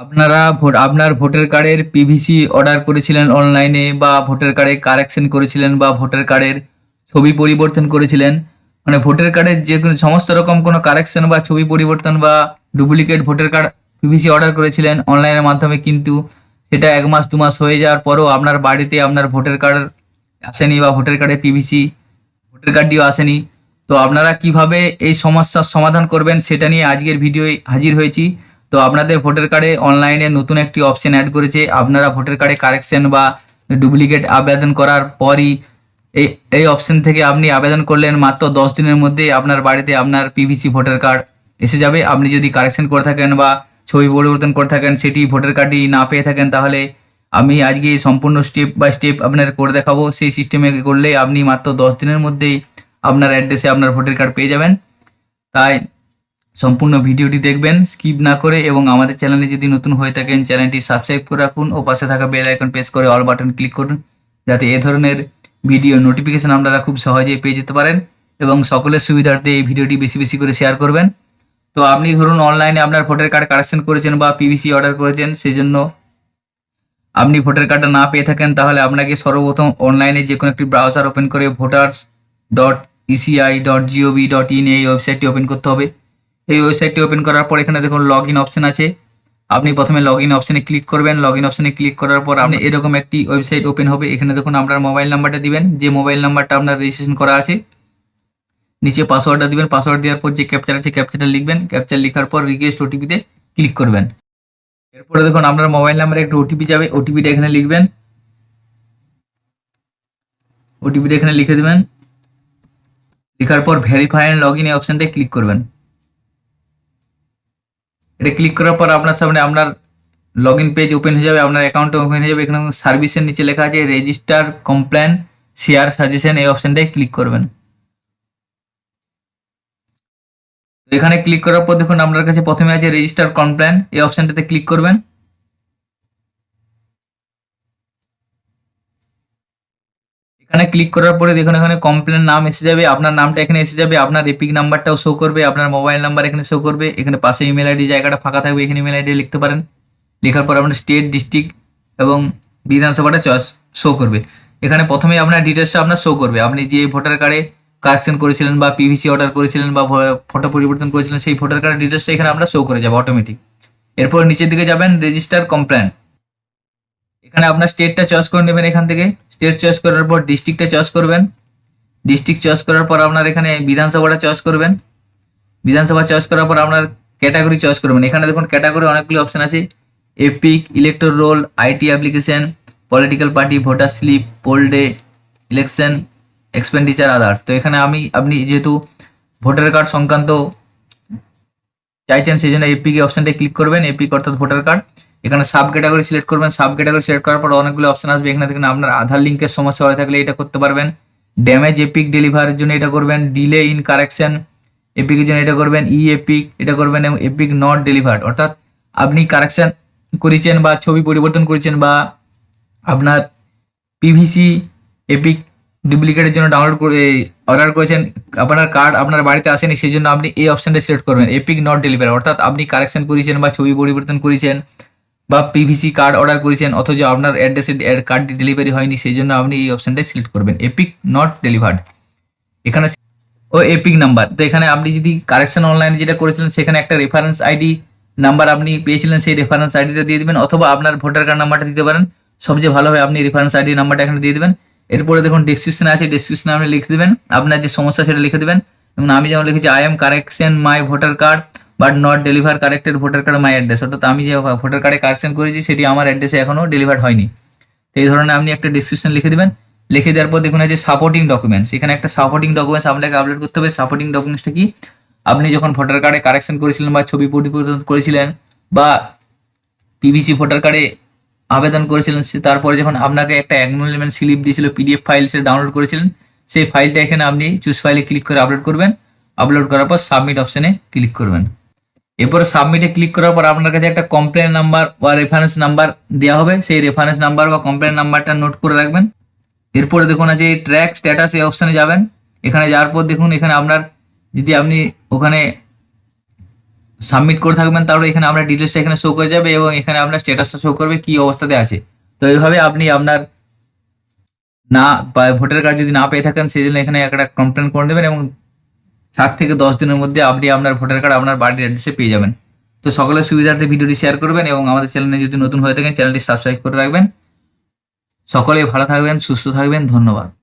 আপনার ভোটার কার্ডের PVC order করেছিলেন অনলাইনে, বা ভোটার কার্ডে কারেকশন করেছিলেন, বা ভোটার কার্ডের ছবি পরিবর্তন করেছিলেন, মানে ভোটার কার্ডের যে কোনো সমস্ত রকম কোনো কারেকশন বা ছবি পরিবর্তন বা duplicate voter card PVC order করেছিলেন অনলাইনের মাধ্যমে, কিন্তু সেটা 1 মাস 2 মাস হয়ে যাওয়ার পরও আপনার বাড়িতে আপনার ভোটার কার্ড আসেনি, বা ভোটার কার্ডের পিভিসি ভোটার কার্ডটিও আসেনি। তো আপনারা কিভাবে এই সমস্যার সমাধান করবেন সেটা নিয়ে আজকের ভিডিওয় হাজির হয়েছি। তো আপনাদের ভোটার কার্ডে অনলাইনে নতুন একটি অপশন অ্যাড করেছে। আপনারা ভোটার কার্ডে কারেকশন বা ডুপ্লিকেট আবেদন করার পরই এই এই অপশন থেকে আপনি আবেদন করলেন, মাত্র 10 দিনের মধ্যে আপনার বাড়িতে আপনার পিভিসি ভোটার কার্ড এসে যাবে। আপনি যদি কারেকশন করে থাকেন বা ছবি পরিবর্তন করে থাকেন, সেটি ভোটার কার্ডটি না পেয়ে থাকেন, তাহলে আমি আজকে সম্পূর্ণ স্টেপ বাই স্টেপ আপনার করে দেখাবো। সেই সিস্টেমে করলে আপনি মাত্র 10 দিনের মধ্যেই আপনার অ্যাড্রেসে আপনার ভোটার কার্ড পেয়ে যাবেন। তাই সম্পূর্ণ ভিডিওটি দেখবেন স্কিপ না করে, এবং আমাদের চ্যানেলে যদি নতুন হয়ে থাকেন চ্যানেলটি সাবস্ক্রাইব করে রাখুন ও পাশে থাকা বেল আইকন প্রেস করে অল বাটন ক্লিক করুন, যাতে এ ধরনের ভিডিও নোটিফিকেশন আপনারা খুব সহজেই পেয়ে যেতে পারেন। এবং সকলের সুবিধার্থে এই ভিডিওটি বেশি বেশি করে শেয়ার করবেন। তো আপনি ধরুন অনলাইনে আপনার ভোটার কার্ড কারেকশন করেছেন বা পিভিসি অর্ডার করেছেন, সেই জন্য আপনি ভোটার কার্ডটা না পেয়ে থাকেন, তাহলে আপনাকে সর্বপ্রথম অনলাইনে যে কোনো একটি ব্রাউজার ওপেন করে voters.eci.gov.in এই ওয়েবসাইটটি ওপেন করতে হবে। এই ওয়েবসাইটটি ওপেন করার পর এখানে দেখুন লগ ইন অপশন আছে। আপনি প্রথমে লগ ইন অপশনে ক্লিক করবেন। লগ ইন অপশনে ক্লিক করার পর আপনি এরকম একটি ওয়েবসাইট ওপেন হবে। এখানে দেখুন আপনার মোবাইল নাম্বারটা দিবেন, যে মোবাইল নাম্বারটা আপনার রেজিস্ট্রেশন করা আছে। নিচে পাসওয়ার্ডটা দিবেন। পাসওয়ার্ড দেওয়ার পর যে ক্যাপচার আছে ক্যাপচারটা লিখবেন। ক্যাপচার লেখার পর রিকোয়েস্ট ওটিপিতে ক্লিক করবেন। এরপরে দেখুন আপনার মোবাইল নাম্বারে একটা ওটিপি যাবে, ওটিপিটা এখানে লিখবেন। ওটিপিটা এখানে লিখে দেবেন। লেখার পর ভেরিফাই অ্যান্ড লগ ইন এই অপশনটায় ক্লিক করবেন। এটা ক্লিক করার পর আপনার সামনে আপনার লগ ইন পেজ ওপেন হয়ে যাবে, আপনার অ্যাকাউন্ট ওপেন হয়ে যাবে। এখানে সার্ভিসের নিচে লেখা আছে রেজিস্টার কমপ্লেন শেয়ার সাজেশন, এই অপশনটায় ক্লিক করবেন। তো এখানে ক্লিক করার পর দেখুন আপনার কাছে প্রথমে আছে রেজিস্টার কমপ্লেন, এই অপশনটাতে ক্লিক করবেন। এখানে ক্লিক করার পরে দেখুন এখানে কমপ্লেন নাম এসে যাবে, আপনার নামটা এখানে এসে যাবে, আপনার এপিক নাম্বারটাও শো করবে, আপনার মোবাইল নাম্বার এখানে শো করবে। এখানে পাশে ইমেল আইডি জায়গাটা ফাঁকা থাকবে, এখানে ইমেল আইডি লিখতে পারেন। লেখার পর আপনার স্টেট, ডিস্ট্রিক্ট এবং বিধানসভাটা চয়েস শো করবে। এখানে প্রথমে আপনার ডিটেলসটা আপনার শো করবে, আপনি যে ভোটার কার্ডে কারেকশন করেছিলেন বা পিভিসি অর্ডার করেছিলেন বা ফটো পরিবর্তন করেছিলেন, সেই ভোটার কার্ডের ডিটেলসটা এখানে আমরা শো করে যাবে অটোমেটিক। এরপর নিচের দিকে যাবেন রেজিস্টার কমপ্লেন, এখানে আপনার স্টেটটা চয়েস করে নেবেন। এখান থেকে স্টেট চয়েস করার পর ডিস্ট্রিক্টটা চয়েস করবেন। ডিস্ট্রিক্ট চয়েস করার পর আপনার এখানে বিধানসভাটা চয়েস করবেন। বিধানসভা চয়েস করার পর আপনার ক্যাটাগরি চয়েস করবেন। এখানে দেখুন ক্যাটাগরি অনেকগুলি অপশন আছে, EPIC, elector roll, IT application, political party, voter slip, poll day, election expenditure, other. তো এখানে আপনি যেহেতু ভোটার কার্ড সংক্রান্ত চাইছেন, সেই জন্য এপিক অপশনটা ক্লিক করবেন, এপিক অর্থাৎ ভোটার কার্ড। এখানে সাব ক্যাটাগরি সিলেক্ট করবেন। সাব ক্যাটাগরি সিলেক্ট করার পর অনেকগুলো অপশন আসবে। এখানে দেখুন আপনার আধার লিঙ্কের সমস্যা হয়ে থাকলে এটা করতে পারবেন। ড্যামেজ এপিক ডেলিভারির জন্য এটা করবেন। ডিলে ইন কারেকশন এপিকের জন্য এটা করবেন। ই এপিক এটা করবেন, এবং এপিক নট ডেলিভার্ড অর্থাৎ আপনি কারেকশন করেছেন বা ছবি পরিবর্তন করেছেন বা আপনার পিভিসি এপিক ডুপ্লিকেটের জন্য ডাউনলোড করে অর্ডার করেছেন, আপনার কার্ড আপনার বাড়িতে আসেনি, সেই জন্য আপনি এই অপশনটা সিলেক্ট করবেন, এপিক নট ডেলিভারি অর্থাৎ আপনি কারেকশন করেছেন বা ছবি পরিবর্তন করেছেন বা পিভিসি কার্ড অর্ডার করেছেন, অথচ আপনার অ্যাড্রেসে কার্ডটি ডেলিভারি হয়নি, সেই জন্য আপনি এই অপশনটা সিলেক্ট করবেন, এপিক নট ডেলিভার্ড। এখানে ও এপিক নাম্বার, তো এখানে আপনি যদি কারেকশন অনলাইনে যেটা করেছিলেন সেখানে একটা রেফারেন্স আইডি নাম্বার আপনি পেয়েছিলেন, সেই রেফারেন্স আইডিটা দিয়ে দেবেন, অথবা আপনার ভোটার কার্ড নাম্বারটা দিতে পারেন। সবচেয়ে ভালো হয় আপনি রেফারেন্স আইডি নাম্বারটা এখানে দিয়ে দেবেন। এরপরে দেখুন ডেসক্রিপশনে আছে, ডেসক্রিপশনে আপনি লিখে দেবেন আপনার যে সমস্যা সেটা লিখে দেবেন। এবং আমি যেমন লিখেছি I am correction my voter card but not deliver corrected voter card my address, অর্থাৎ আমি যে ভোটার কার্ডে কারেকশন করেছি সেটি আমার অ্যাড্রেসে এখনও ডেলিভার্ড হয়নি। তো এই ধরনের আপনি একটা ডেসক্রিপশন লিখে দেবেন। লিখে দেওয়ার পর দেখুন আছে সাপোর্টিং ডকুমেন্টস, এখানে একটা সাপোর্টিং ডকুমেন্টস আপনাকে আপলোড করতে হবে। সাপোর্টিং ডকুমেন্টসটা কি, আপনি যখন ভোটার কার্ডে কারেকশন করেছিলেন বা ছবি পরিবর্তন করেছিলেন বা পিভিসি ভোটার কার্ডে আবেদন করেছিলেন, তারপরে যখন আপনাকে একটা অ্যাকনোলেজমেন্ট স্লিপ দিয়েছিল পিডিএফ ফাইল, সেটা ডাউনলোড করেছিলেন, সেই ফাইলটা এখানে আপনি চুজ ফাইলে ক্লিক করে আপলোড করবেন। আপলোড করার পর সাবমিট অপশনে ক্লিক করবেন। এরপরে সাবমিটে ক্লিক করার পর আপনার কাছে একটা কমপ্লেন নাম্বার বা রেফারেন্স নাম্বার দেওয়া হবে, সেই রেফারেন্স নাম্বার বা কমপ্লেন নাম্বারটা নোট করে রাখবেন। এরপরে দেখুন আছে ট্র্যাক স্ট্যাটাস, এই অপশানে যাবেন। এখানে যাওয়ার পর দেখুন এখানে আপনার যদি আপনি ওখানে সাবমিট করে থাকবেন, তাহলে এখানে আপনার ডিটেলসটা এখানে শো করে যাবে এবং এখানে আপনার স্ট্যাটাসটা শো করবে কি অবস্থাতে আছে। তো এইভাবে আপনি আপনার না বা ভোটার কার্ড যদি না পেয়ে থাকেন সেই জন্য এখানে একটা কমপ্লেন করে দেবেন এবং 7 থেকে 10 দিনের মধ্যে আপনি আপনার ভোটার কার্ড আপনার বাড়ির অ্যাড্রেসে পেয়ে যাবেন। তো সকলের সুবিধার্থে ভিডিওটি শেয়ার করবেন এবং আমাদের চ্যানেলে যদি নতুন হয়ে থাকেন চ্যানেলটি সাবস্ক্রাইব করে রাখবেন। সকলেই ভালো থাকবেন, সুস্থ থাকবেন, ধন্যবাদ।